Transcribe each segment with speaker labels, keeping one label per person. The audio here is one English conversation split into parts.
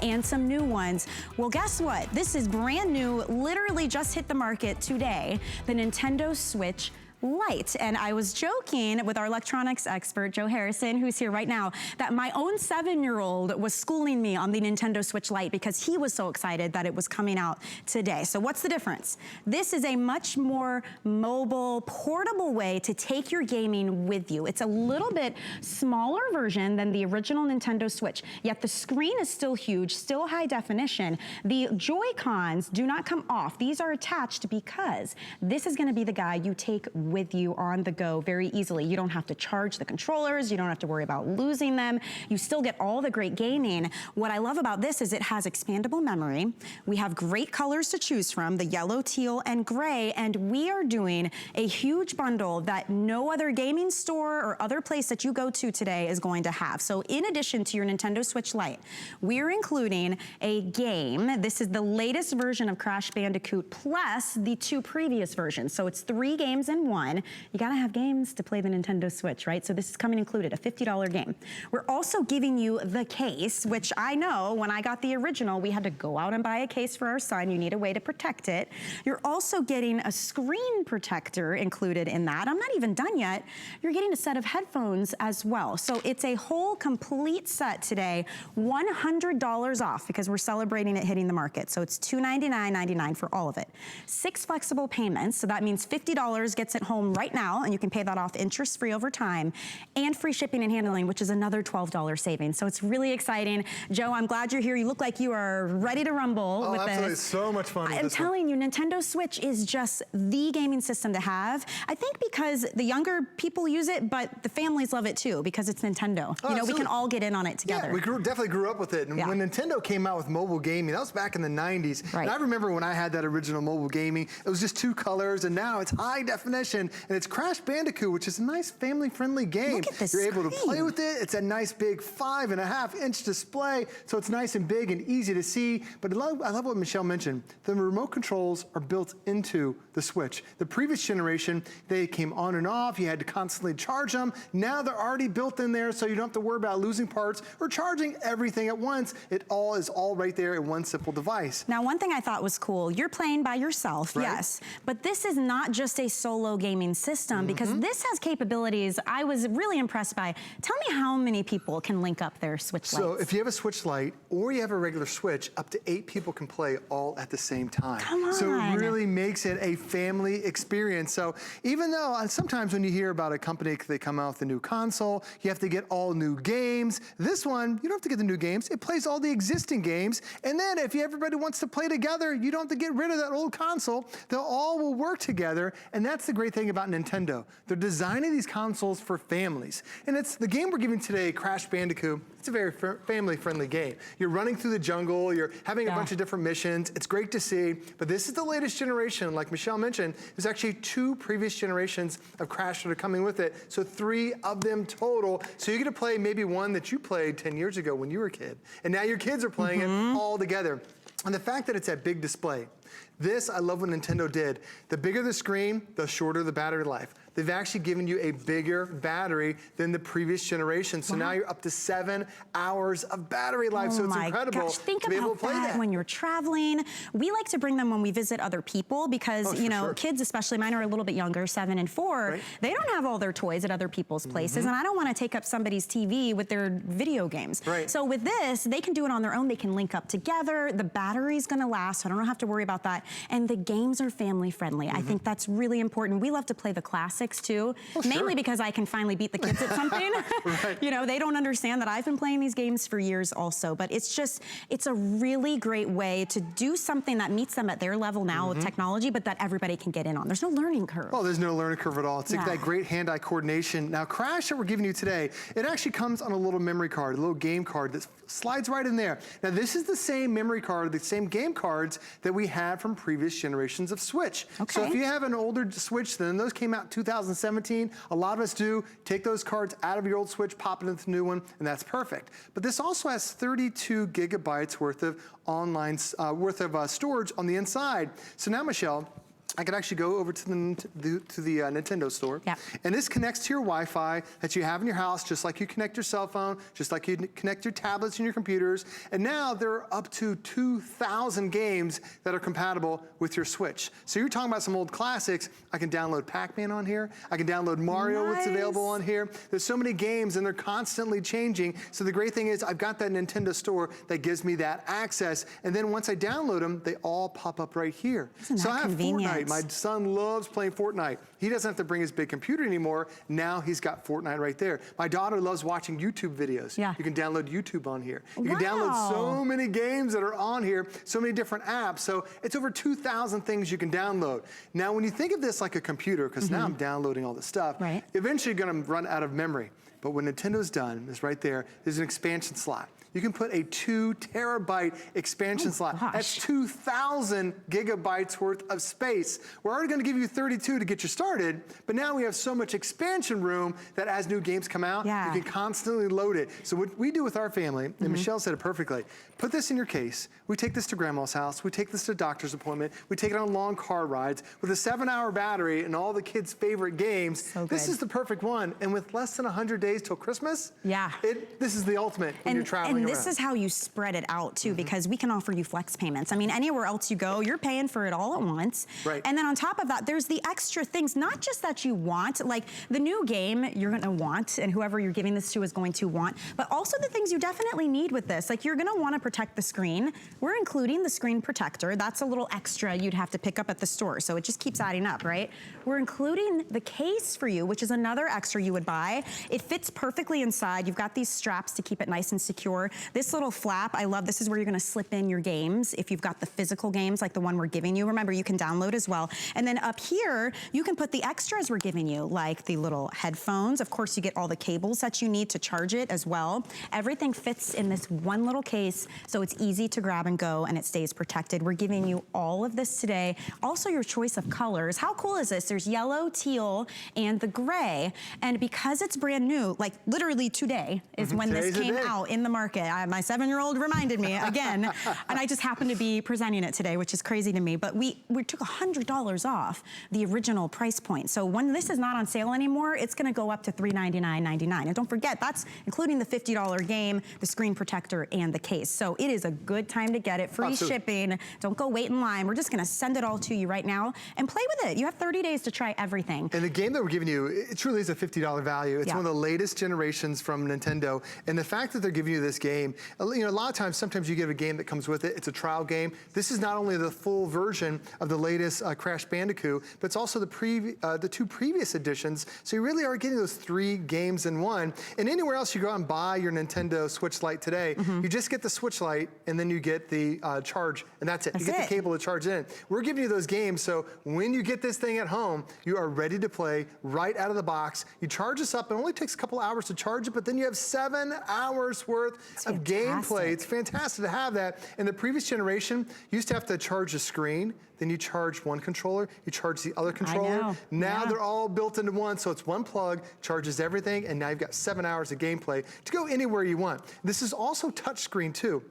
Speaker 1: and some new ones. Well, guess what? This is brand new, literally just hit the market today, the Nintendo Switch Lite. And I was joking with our electronics expert, Joe Harrison, who's here right now, that my own 7-year-old was schooling me on the Nintendo Switch Lite because he was so excited that it was coming out today. So what's the difference? This is a much more mobile, portable way to take your gaming with you. It's a little bit smaller version than the original Nintendo Switch, yet the screen is still huge, still high definition. The Joy-Cons do not come off. These are attached because this is gonna be the guy you take with you on the go very easily. You don't have to charge the controllers. You don't have to worry about losing them. You still get all the great gaming. What I love about this is it has expandable memory. We have great colors to choose from, the yellow, teal, and gray, and we are doing a huge bundle that no other gaming store or other place that you go to today is going to have. So in addition to your Nintendo Switch Lite, we're including a game. This is the latest version of Crash Bandicoot plus the 2 previous versions. So it's 3 games in 1. You gotta have games to play the Nintendo Switch, right? So this is coming included, a $50 game. We're also giving you the case, which I know when I got the original, we had to go out and buy a case for our son. You need a way to protect it. You're also getting a screen protector included in that. I'm not even done yet. You're getting a set of headphones as well. So it's a whole complete set today, $100 off because we're celebrating it hitting the market. So it's $299.99 for all of it. 6 flexible payments, so that means $50 gets it home right now, and you can pay that off interest-free over time, and free shipping and handling, which is another $12 savings. So it's really exciting. Joe, I'm glad you're here. You look like you are ready to rumble with
Speaker 2: absolutely.
Speaker 1: this.
Speaker 2: So much fun.
Speaker 1: I'm telling you, Nintendo Switch is just the gaming system to have. I think because the younger people use it, but the families love it too, because it's Nintendo. You know, we can all get in on it together.
Speaker 2: Yeah, we definitely grew up with it. And when Nintendo came out with mobile gaming, that was back in the 90s.
Speaker 1: Right.
Speaker 2: And I remember when I had that original mobile gaming, it was just 2 colors, and now it's high definition. And it's Crash Bandicoot, which is a nice family-friendly game.
Speaker 1: Look at this
Speaker 2: You're able to
Speaker 1: screen.
Speaker 2: play with it. It's a nice big 5.5-inch display, so it's nice and big and easy to see. But I love what Michelle mentioned. The remote controls are built into the Switch. The previous generation, they came on and off. You had to constantly charge them. Now they're already built in there, so you don't have to worry about losing parts or charging everything at once. It all is all right there in one simple device.
Speaker 1: Now, one thing I thought was cool, you're playing by yourself, yes, but this is not just a solo gaming system because this has capabilities I was really impressed by. Tell me how many people can link up their Switch Lites.
Speaker 2: So if you have a Switch Lite or you have a regular Switch, up to 8 people can play all at the same time.
Speaker 1: Come on.
Speaker 2: So it really makes it a family experience. So even though sometimes when you hear about a company, they come out with a new console, you have to get all new games. This one, you don't have to get the new games. It plays all the existing games. And then if everybody wants to play together, you don't have to get rid of that old console. They'll all will work together. And that's the great thing about Nintendo. They're designing these consoles for families. And it's the game we're giving today, Crash Bandicoot. It's a very family-friendly game. You're running through the jungle, you're having a bunch of different missions. It's great to see, but this is the latest generation. Like Michelle mentioned, there's actually 2 previous generations of Crash that are coming with it, so 3 of them total. So you get to play maybe one that you played 10 years ago when you were a kid, and now your kids are playing it all together. And the fact that it's that big display, this, I love what Nintendo did. The bigger the screen, the shorter the battery life. They've actually given you a bigger battery than the previous generation. So now you're up to 7 hours of battery life. So it's incredible
Speaker 1: gosh, think
Speaker 2: to be able to play
Speaker 1: about that when you're traveling. We like to bring them when we visit other people because, you know, kids, especially mine are a little bit younger, 7 and 4, they don't have all their toys at other people's places. And I don't want to take up somebody's TV with their video games. So with this, they can do it on their own. They can link up together. The battery's going to last, so I don't have to worry about that. And the games are family friendly. I think that's really important. We love to play the classics too, mainly because I can finally beat the kids at something. You know, they don't understand that I've been playing these games for years also, but it's just, it's a really great way to do something that meets them at their level now with technology, but that everybody can get in on. There's no learning curve.
Speaker 2: Oh, there's no learning curve at all. It's like that great hand-eye coordination. Now, Crash that we're giving you today, it actually comes on a little memory card, a little game card that slides right in there. Now, this is the same memory card, the same game cards that we had from previous generations of Switch. So if you have an older Switch, then those came out in 2017. A lot of us do. Take those cards out of your old Switch, pop it into the new one, and that's perfect. But this also has 32 gigabytes worth of online storage on the inside. So now, Michelle, I could actually go over to the Nintendo store.
Speaker 1: Yep.
Speaker 2: And this connects to your Wi-Fi that you have in your house, just like you connect your cell phone, just like you connect your tablets and your computers. And now there are up to 2,000 games that are compatible with your Switch. So you're talking about some old classics. I can download Pac-Man on here. I can download Mario, what's available on here. There's so many games and they're constantly changing. So the great thing is I've got that Nintendo store that gives me that access. And then once I download them, they all pop up right here. So I have Fortnite. My son loves playing Fortnite. He doesn't have to bring his big computer anymore. Now he's got Fortnite right there. My daughter loves watching YouTube videos.
Speaker 1: Yeah.
Speaker 2: You can download YouTube on here. You can download so many games that are on here, so many different apps. So it's over 2,000 things you can download. Now, when you think of this like a computer, because now I'm downloading all this stuff, eventually you're gonna run out of memory. But what Nintendo's done is right there, there's an expansion slot. You can put a 2 terabyte expansion slot. That's 2,000 gigabytes worth of space. We're already gonna give you 32 to get you started, but now we have so much expansion room that as new games come out, you can constantly load it. So what we do with our family, and Michelle said it perfectly, put this in your case, we take this to grandma's house, we take this to a doctor's appointment, we take it on long car rides with a 7-hour battery and all the kids' favorite games. This is the perfect one, and with less than 100 days till Christmas, this is the ultimate when you're traveling
Speaker 1: around. This is how you spread it out too, because we can offer you flex payments. I mean, anywhere else you go, you're paying for it all at once. And then on top of that, there's the extra things, not just that you want, like the new game you're gonna want, and whoever you're giving this to is going to want, but also the things you definitely need with this. Like you're gonna wanna protect the screen. We're including the screen protector. That's a little extra you'd have to pick up at the store, so it just keeps adding up, right? We're including the case for you, which is another extra you would buy. It fits perfectly inside. You've got these straps to keep it nice and secure. This little flap, I love, this is where you're gonna slip in your games. If you've got the physical games like the one we're giving you, remember you can download as well. And then up here, you can put the extras we're giving you, like the little headphones. Of course, you get all the cables that you need to charge it as well. Everything fits in this one little case, so it's easy to grab and go and it stays protected. We're giving you all of this today. Also your choice of colors. How cool is this? There's yellow, teal, and the gray. And because it's brand new, like literally today is when this came out in the market. My 7-year-old reminded me again, and I just happened to be presenting it today, which is crazy to me, but we took $100 off the original price point. So when this is not on sale anymore, it's gonna go up to $399.99. And don't forget, that's including the $50 game, the screen protector, and the case. So it is a good time to get it. Free shipping. Don't go wait in line. We're just gonna send it all to you right now and play with it. You have 30 days to try everything.
Speaker 2: And the game that we're giving you, it truly is a $50 value. It's one of the latest generations from Nintendo. And the fact that they're giving you this game, you know, a lot of times, sometimes you get a game that comes with it. It's a trial game. This is not only the full version of the latest Crash Bandicoot, but it's also the 2 previous editions. So you really are getting those 3 games in one. And anywhere else you go out and buy your Nintendo Switch Lite today, you just get the Switch Lite and then you get the charge, and that's it. You get the cable to charge it in. We're giving you those games, so when you get this thing at home, you are ready to play right out of the box. You charge this up, it only takes a couple hours to charge it, but then you have 7 hours worth of gameplay. It's fantastic to have that. In the previous generation, you used to have to charge a screen, then you charge one controller, you charge the other controller. Now they're all built into one, so it's one plug, charges everything, and now you've got 7 hours of gameplay to go anywhere you want. This is also touchscreen too.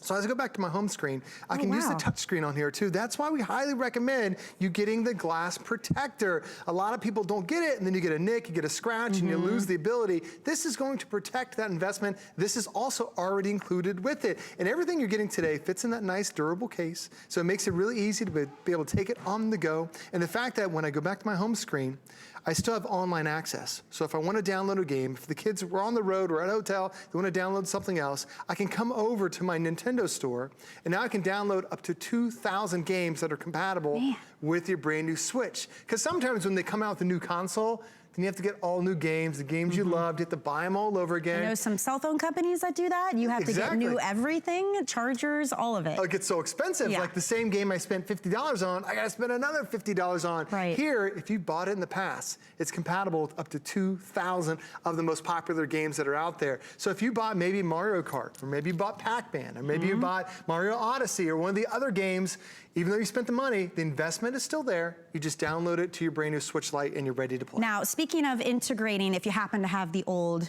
Speaker 2: So as I go back to my home screen, I can use the touch screen on here too. That's why we highly recommend you getting the glass protector. A lot of people don't get it, and then you get a nick, you get a scratch, and you lose the ability. This is going to protect that investment. This is also already included with it. And everything you're getting today fits in that nice durable case, so it makes it really easy to be able to take it on the go. And the fact that when I go back to my home screen, I still have online access. So if I want to download a game, if the kids were on the road or at a hotel, they want to download something else, I can come over to my Nintendo store, and now I can download up to 2,000 games that are compatible with your brand new Switch. Because sometimes when they come out with a new console, then you have to get all new games, the games you loved, you have to buy them all over again.
Speaker 1: I know some cell phone companies that do that. You have to get new everything, chargers, all of it.
Speaker 2: It gets so expensive. Like the same game I spent $50 on, I gotta spend another $50 on. Here, if you bought it in the past, it's compatible with up to 2,000 of the most popular games that are out there. So if you bought maybe Mario Kart, or maybe you bought Pac-Man, or maybe you bought Mario Odyssey, or one of the other games, even though you spent the money, the investment is still there. You just download it to your brand new Switch Lite and you're ready to play.
Speaker 1: Now, speaking speaking of integrating, if you happen to have the old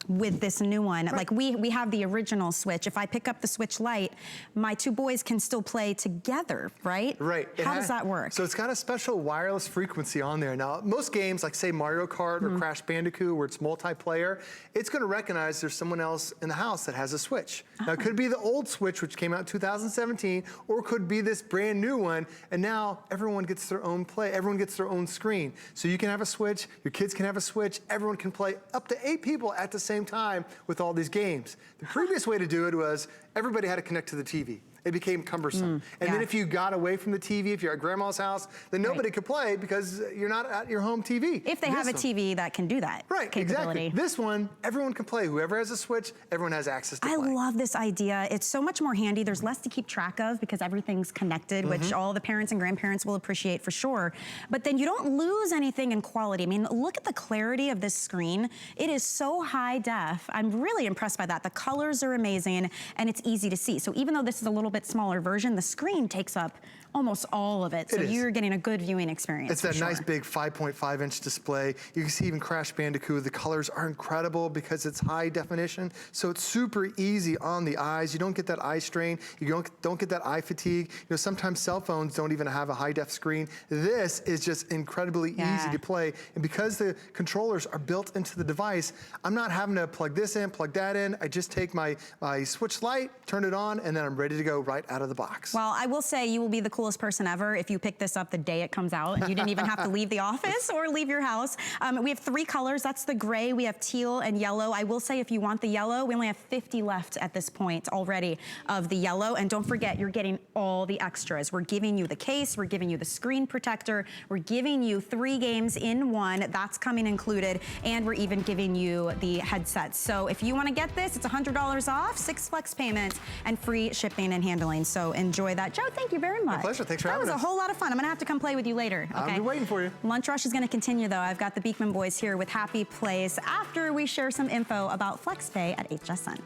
Speaker 1: with this new one, like we have the original Switch. If I pick up the Switch Lite, my two boys can still play together, right?
Speaker 2: Right.
Speaker 1: How does that work?
Speaker 2: So it's got a special wireless frequency on there. Now, most games, like say Mario Kart or Crash Bandicoot, where it's multiplayer, it's gonna recognize there's someone else in the house that has a Switch. Now, it could be the old Switch, which came out in 2017, or it could be this brand new one, and now everyone gets their own play, everyone gets their own screen. So you can have a Switch, your kids can have a Switch, everyone can play up to 8 people at the same time with all these games. The previous way to do it was everybody had to connect to the TV. It became cumbersome. And then if you got away from the TV, if you're at grandma's house, then nobody could play because you're not at your home TV.
Speaker 1: If they have a TV that can do that capability.
Speaker 2: Exactly. This one, everyone can play. Whoever has a Switch, everyone has access to play.
Speaker 1: I love this idea. It's so much more handy. There's less to keep track of because everything's connected, which all the parents and grandparents will appreciate for sure. But then you don't lose anything in quality. I mean, look at the clarity of this screen. It is so high def. I'm really impressed by that. The colors are amazing and it's easy to see. So even though this is a little bit smaller version, the screen takes up almost all of it. So you're getting a good viewing experience.
Speaker 2: It's that nice big 5.5-inch display. You can see even Crash Bandicoot, the colors are incredible because it's high definition. So it's super easy on the eyes. You don't get that eye strain. You don't get that eye fatigue. You know, sometimes cell phones don't even have a high def screen. This is just incredibly easy to play. And because the controllers are built into the device, I'm not having to plug this in, plug that in. I just take my Switch Lite, turn it on, and then I'm ready to go right out of the box.
Speaker 1: Well, I will say you will be the coolest person ever if you pick this up the day it comes out and you didn't even have to leave the office or leave your house. We have 3 colors. That's the gray, we have teal and yellow. I will say if you want the yellow, we only have 50 left at this point already of the yellow. And don't forget, you're getting all the extras. We're giving you the case, we're giving you the screen protector, we're giving you 3 games in 1. That's coming included. And we're even giving you the headsets. So if you want to get this, it's $100 off, 6 flex payments, and free shipping and handling. So enjoy that. Joe, thank you very much.
Speaker 2: My pleasure. Thanks for having us.
Speaker 1: That was a whole lot of fun. I'm going to have to come play with you later. Okay?
Speaker 2: I'll be waiting for you.
Speaker 1: Lunch Rush is going to continue, though. I've got the Beekman boys here with Happy Place after we share some info about FlexPay at HSN.